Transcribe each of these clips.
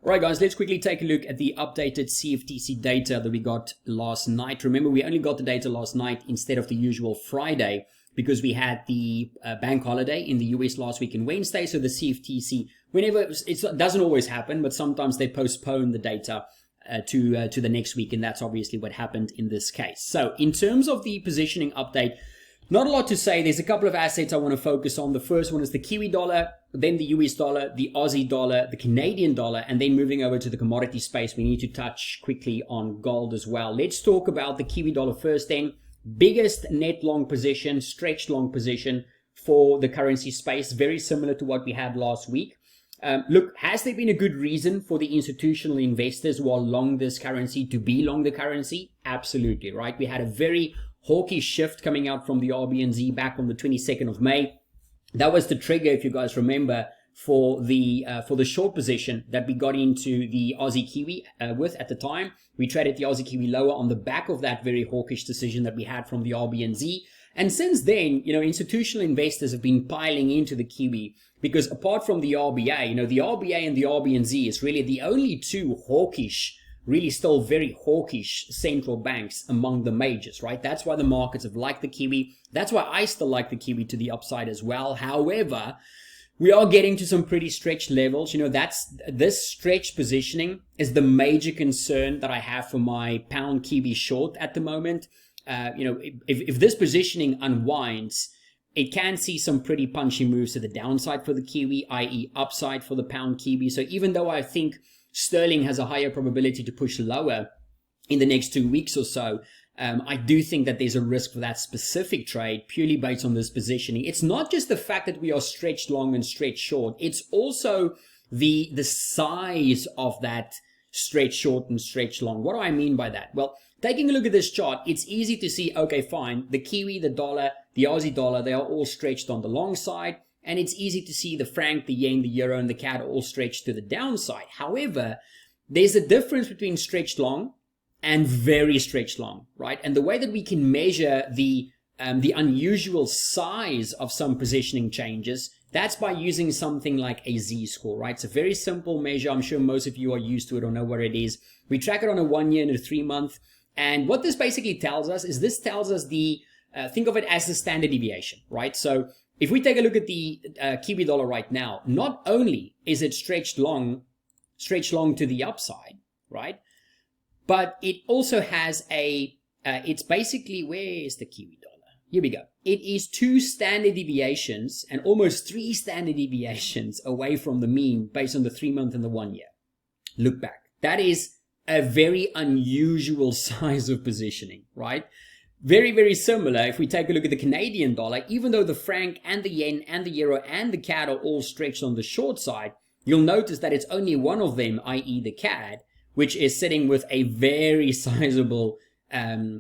All right, guys, let's quickly take a look at the updated CFTC data that we got last night. Remember, we only got the data last night instead of the usual Friday because we had the bank holiday in the US last week and Wednesday. So the CFTC, whenever it doesn't always happen, but sometimes they postpone the data to the next week. And that's obviously what happened in this case. So in terms of the positioning update, not a lot to say. There's a couple of assets I want to focus on. The first one is the Kiwi dollar, then the US dollar, the Aussie dollar, the Canadian dollar, and then moving over to the commodity space, we need to touch quickly on gold as well. Let's talk about the Kiwi dollar first then. Biggest net long position, stretched long position for the currency space, very similar to what we had last week. Look, has there been a good reason for the institutional investors who are long this currency to be long the currency? Absolutely, right? We had a very hawkish shift coming out from the RBNZ back on the 22nd of May. That was the trigger, if you guys remember, for the short position that we got into the Aussie Kiwi with at the time. We traded the Aussie Kiwi lower on the back of that very hawkish decision that we had from the RBNZ. And since then, institutional investors have been piling into the Kiwi because apart from the RBA, the RBA and the RBNZ is really the only two hawkish, really still very hawkish central banks among the majors, right? That's why the markets have liked the Kiwi. That's why I still like the Kiwi to the upside as well. However, we are getting to some pretty stretched levels. This stretch positioning is the major concern that I have for my pound Kiwi short at the moment. If this positioning unwinds, it can see some pretty punchy moves to the downside for the Kiwi, i.e. upside for the pound Kiwi. So even though I think sterling has a higher probability to push lower in the next 2 weeks or so, I do think that there's a risk for that specific trade purely based on this positioning. It's not just the fact that we are stretched long and stretched short. It's also the size of that stretched short and stretched long. What do I mean by that? Well, taking a look at this chart, it's easy to see, okay, fine. The Kiwi, the dollar, the Aussie dollar, they are all stretched on the long side. And it's easy to see the franc, the yen, the euro, and the CAD are all stretched to the downside. However, there's a difference between stretched long and very stretched long, right? And the way that we can measure the unusual size of some positioning changes, that's by using something like a Z-score, right? It's a very simple measure. I'm sure most of you are used to it or know what it is. We track it on a 1 year and a 3 month. And what this basically tells us is this tells us think of it as the standard deviation, right? So if we take a look at the Kiwi dollar right now, not only is it stretched long to the upside, right? But it also has it's basically, where is the Kiwi dollar? Here we go. It is 2 standard deviations and almost 3 standard deviations away from the mean based on the 3 month and the 1 year. Look back. That is a very unusual size of positioning, right? Very, very similar. If we take a look at the Canadian dollar, even though the franc and the yen and the euro and the CAD are all stretched on the short side, you'll notice that it's only one of them, i.e. the CAD, which is sitting with a very sizable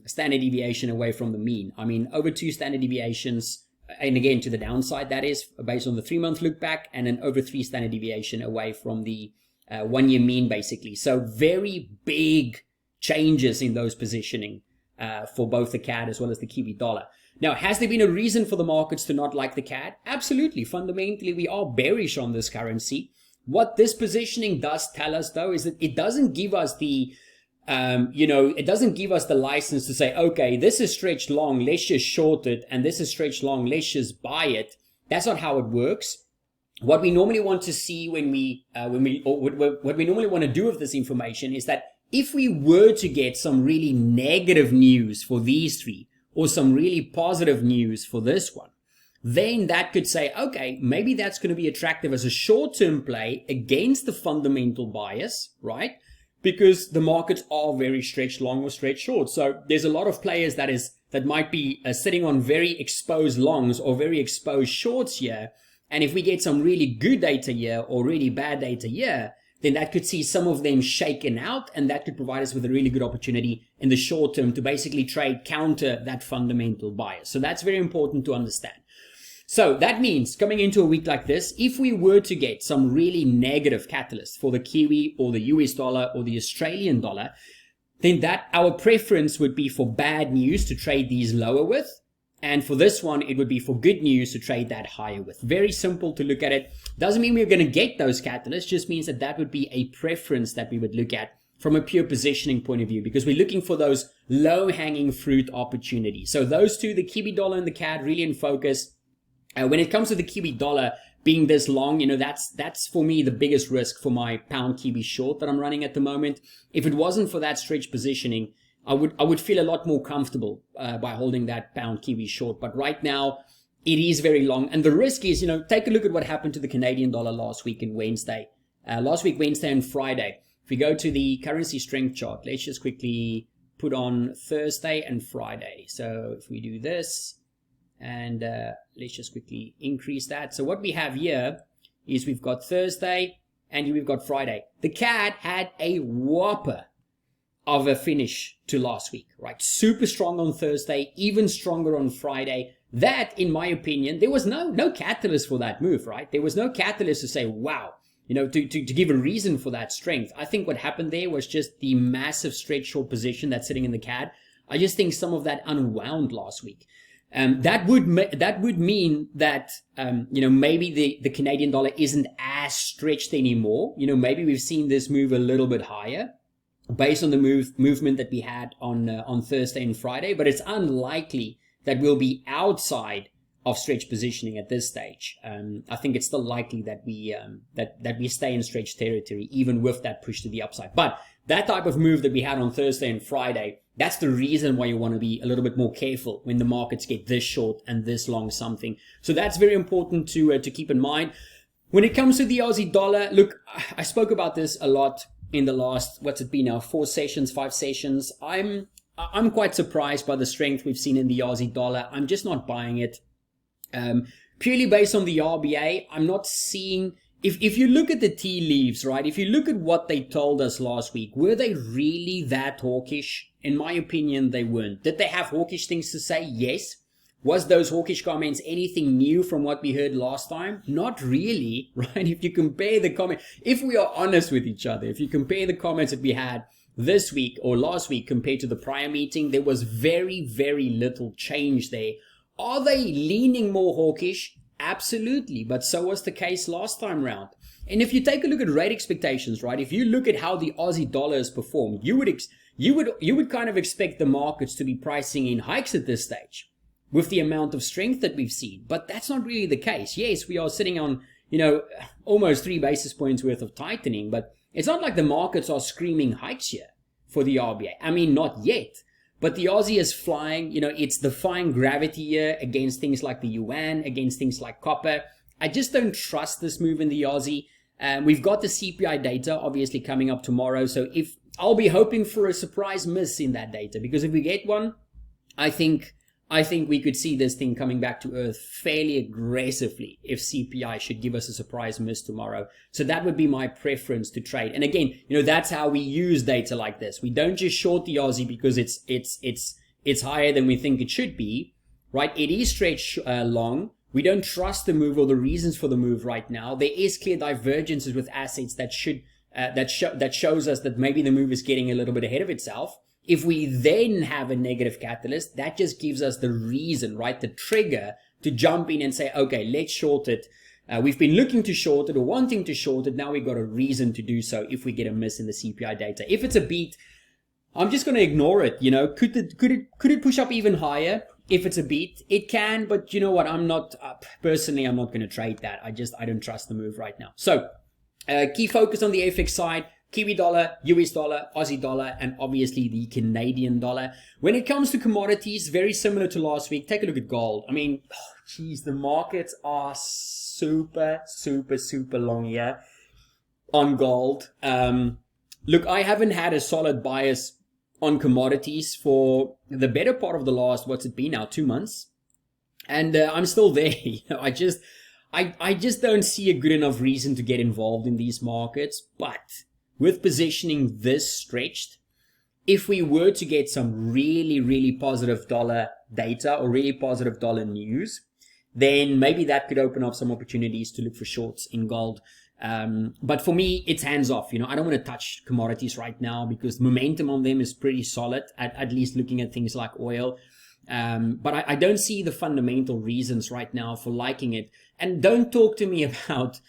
standard deviation away from the mean. I mean, over 2 standard deviations, and again, to the downside, that is, based on the 3 month look back, and an over 3 standard deviation away from the 1 year mean, basically. So very big changes in those positioning for both the CAD as well as the Kiwi dollar. Now, has there been a reason for the markets to not like the CAD? Absolutely. Fundamentally, we are bearish on this currency. What this positioning does tell us, though, is that it doesn't give us the, it doesn't give us the license to say, okay, this is stretched long, let's just short it, and this is stretched long, let's just buy it. That's not how it works. What we normally want to see what we normally want to do with this information is that if we were to get some really negative news for these three, or some really positive news for this one, then that could say, okay, maybe that's going to be attractive as a short-term play against the fundamental bias, right? Because the markets are very stretched long or stretched short. So there's a lot of players that might be sitting on very exposed longs or very exposed shorts here. And if we get some really good data here or really bad data here, then that could see some of them shaken out, and that could provide us with a really good opportunity in the short term to basically trade counter that fundamental bias. So that's very important to understand. So that means coming into a week like this, if we were to get some really negative catalyst for the Kiwi or the US dollar or the Australian dollar, then that our preference would be for bad news to trade these lower with, And for this one, it would be for good news to trade that higher with. Very simple to look at it. Doesn't mean we're going to get those catalysts, just means that that would be a preference that we would look at from a pure positioning point of view, because we're looking for those low-hanging fruit opportunities. So those two, the Kiwi dollar and the CAD, really in focus. When it comes to the Kiwi dollar being this long, that's for me the biggest risk for my pound Kiwi short that I'm running at the moment. If it wasn't for that stretch positioning, I would feel a lot more comfortable by holding that pound Kiwi short. But right now, it is very long. And the risk is, take a look at what happened to the Canadian dollar last week and Wednesday. Last week, Wednesday and Friday. If we go to the currency strength chart, let's just quickly put on Thursday and Friday. So if we do this, and let's just quickly increase that. So what we have here is we've got Thursday and we've got Friday. The CAD had a whopper of a finish to last week, right? Super strong on Thursday, even stronger on Friday. That, in my opinion, there was no catalyst for that move, right? There was no catalyst to say, wow, to give a reason for that strength. I think what happened there was just the massive straight short position that's sitting in the CAD. I just think some of that unwound last week. That would mean that maybe the Canadian dollar isn't as stretched anymore. Maybe we've seen this move a little bit higher based on the movement that we had on Thursday and Friday, but it's unlikely that we'll be outside of stretch positioning at this stage. I think it's still likely that we stay in stretch territory even with that push to the upside. But that type of move that we had on Thursday and Friday, that's the reason why you want to be a little bit more careful when the markets get this short and this long something. So that's very important to keep in mind. When it comes to the Aussie dollar, look, I spoke about this a lot in the last, what's it been now, 5 sessions. I'm quite surprised by the strength we've seen in the Aussie dollar. I'm just not buying it. Purely based on the RBA, I'm not seeing, if you look at the tea leaves, right, if you look at what they told us last week, were they really that hawkish? In my opinion, they weren't. Did they have hawkish things to say? Yes. Was those hawkish comments anything new from what we heard last time? Not really, right? If you compare the comment, if we are honest with each other, if you compare the comments that we had this week or last week compared to the prior meeting, there was very, very little change there. Are they leaning more hawkish? Absolutely, but so was the case last time round. And if you take a look at rate expectations, right, if you look at how the Aussie dollar has performed, you would kind of expect the markets to be pricing in hikes at this stage with the amount of strength that we've seen. But that's not really the case. Yes, we are sitting on, almost 3 basis points worth of tightening, but it's not like the markets are screaming hikes here for the RBA. I mean, not yet. But the Aussie is flying, it's defying gravity here against things like the yuan, against things like copper. I just don't trust this move in the Aussie. We've got the CPI data obviously coming up tomorrow. So if I'll be hoping for a surprise miss in that data, because if we get one, I think we could see this thing coming back to earth fairly aggressively if CPI should give us a surprise miss tomorrow. So that would be my preference to trade. And again, that's how we use data like this. We don't just short the Aussie because it's higher than we think it should be, right? It is stretched long. We don't trust the move or the reasons for the move right now. There is clear divergences with assets that shows us that maybe the move is getting a little bit ahead of itself. If we then have a negative catalyst, that just gives us the reason, right? The trigger to jump in and say, okay, let's short it. We've been looking to short it or wanting to short it. Now we've got a reason to do so if we get a miss in the CPI data. If it's a beat, I'm just going to ignore it. Could it push up even higher? If it's a beat, it can, but you know what? Personally, I'm not going to trade that. I don't trust the move right now. So, key focus on the FX side. Kiwi dollar, US dollar, Aussie dollar, and obviously the Canadian dollar. When it comes to commodities, very similar to last week. Take a look at gold. I mean, the markets are super, super, super long here on gold. Look, I haven't had a solid bias on commodities for the better part of the last, what's it been now, 2 months? And I'm still there. I just don't see a good enough reason to get involved in these markets, but with positioning this stretched, if we were to get some really, really positive dollar data or really positive dollar news, then maybe that could open up some opportunities to look for shorts in gold. But for me, it's hands off. I don't want to touch commodities right now because momentum on them is pretty solid, at least looking at things like oil. But I don't see the fundamental reasons right now for liking it. And don't talk to me about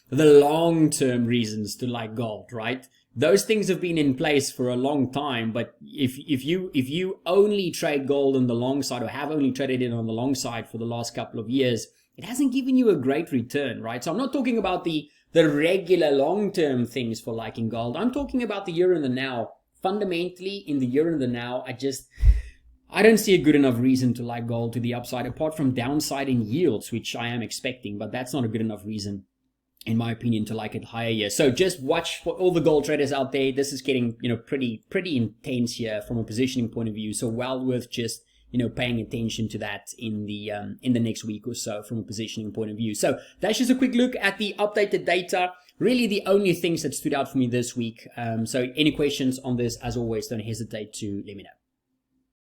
the long-term reasons to like gold, right? Those things have been in place for a long time, but if you only trade gold on the long side, or have only traded it on the long side for the last couple of years, it hasn't given you a great return, right? So I'm not talking about the regular long-term things for liking gold. I'm talking about the here and the now. Fundamentally, in the here and the now, I don't see a good enough reason to like gold to the upside, apart from downside in yields, which I am expecting, but that's not a good enough reason, in my opinion, to like it higher here. So just watch for all the gold traders out there. This is getting, pretty intense here from a positioning point of view. So well worth just, paying attention to that in the next week or so from a positioning point of view. So that's just a quick look at the updated data. Really the only things that stood out for me this week. So any questions on this, as always, don't hesitate to let me know.